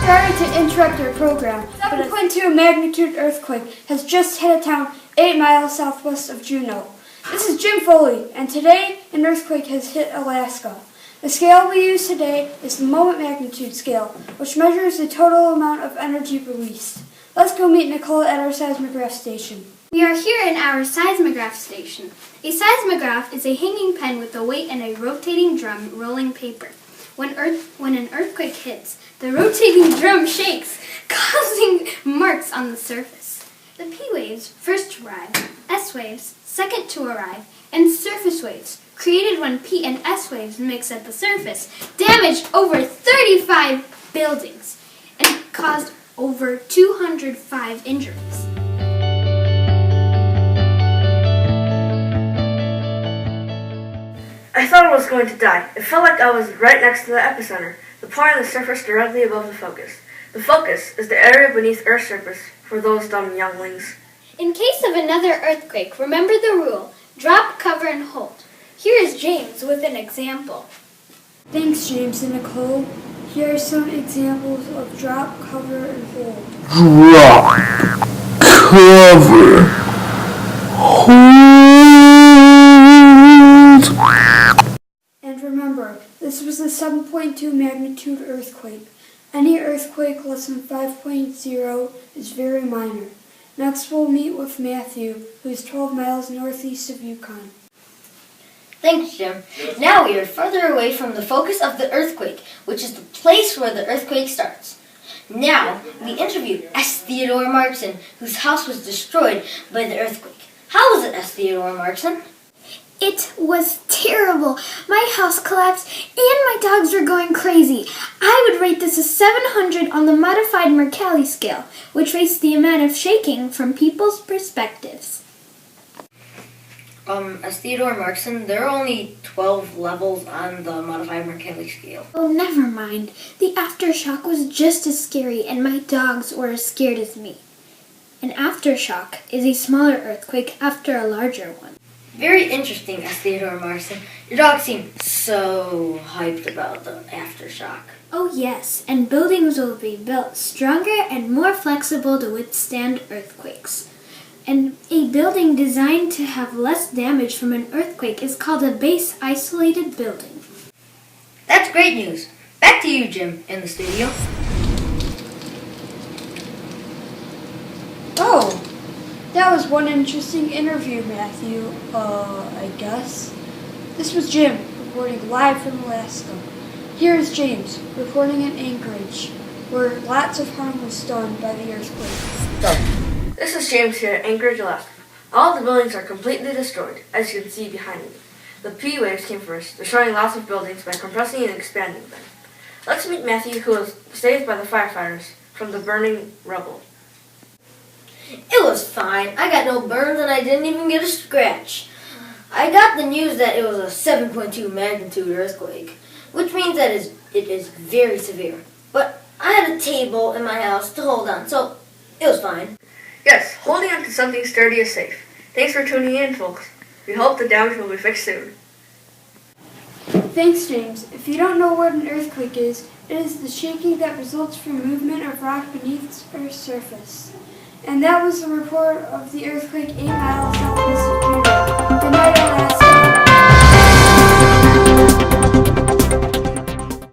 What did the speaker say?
Sorry to interrupt your program, but a 7.2 magnitude earthquake has just hit a town 8 miles southwest of Juneau. This is Jim Foley, and today an earthquake has hit Alaska. The scale we use today is the moment magnitude scale, which measures the total amount of energy released. Let's go meet Nicole at our seismograph station. We are here in our seismograph station. A seismograph is a hanging pen with a weight and a rotating drum rolling paper. When an earthquake hits, the rotating drum shakes, causing marks on the surface. The P waves first arrive, S waves second to arrive, and surface waves, created when P and S waves mix at the surface, damaged over 35 buildings and caused over 205 injuries. I thought I was going to die. It felt like I was right next to the epicenter, the point on the surface directly above the focus. The focus is the area beneath Earth's surface for those dumb younglings. In case of another earthquake, remember the rule: drop, cover, and hold. Here is James with an example. Thanks, James and Nicole. Here are some examples of drop, cover, and hold. Drop, cover, hold. And remember, this was a 7.2 magnitude earthquake. Any earthquake less than 5.0 is very minor. Next we'll meet with Matthew, who is 12 miles northeast of Yukon. Thanks, Jim. Now we are further away from the focus of the earthquake, which is the place where the earthquake starts. Now, we interview S. Theodore Markson, whose house was destroyed by the earthquake. How was it, S. Theodore Markson? It was terrible. My house collapsed and my dogs were going crazy. I would rate this a 700 on the modified Mercalli scale, which rates the amount of shaking from people's perspectives. As Theodore Markson, there are only 12 levels on the modified Mercalli scale. Oh, never mind. The aftershock was just as scary and my dogs were as scared as me. An aftershock is a smaller earthquake after a larger one. Very interesting, S. Theodore Markson. Your dog seemed so hyped about the aftershock. Oh yes, and buildings will be built stronger and more flexible to withstand earthquakes. And a building designed to have less damage from an earthquake is called a base isolated building. That's great news. Back to you, Jim, in the studio. Oh, that was one interesting interview, Matthew, I guess. This was Jim, reporting live from Alaska. Here is James, reporting in Anchorage, where lots of harm was done by the earthquake. This is James here at Anchorage, Alaska. All the buildings are completely destroyed, as you can see behind me. The P waves came first, destroying lots of buildings by compressing and expanding them. Let's meet Matthew, who was saved by the firefighters from the burning rubble. It was fine. I got no burns and I didn't even get a scratch. I got the news that it was a 7.2 magnitude earthquake, which means that it is very severe. But I had a table in my house to hold on, so it was fine. Yes, holding on to something sturdy is safe. Thanks for tuning in, folks. We hope the damage will be fixed soon. Thanks, James. If you don't know what an earthquake is, it is the shaking that results from movement of rock beneath Earth's surface. And that was the report of the earthquake 8 miles southwest of Juneau. Good night, Alaska.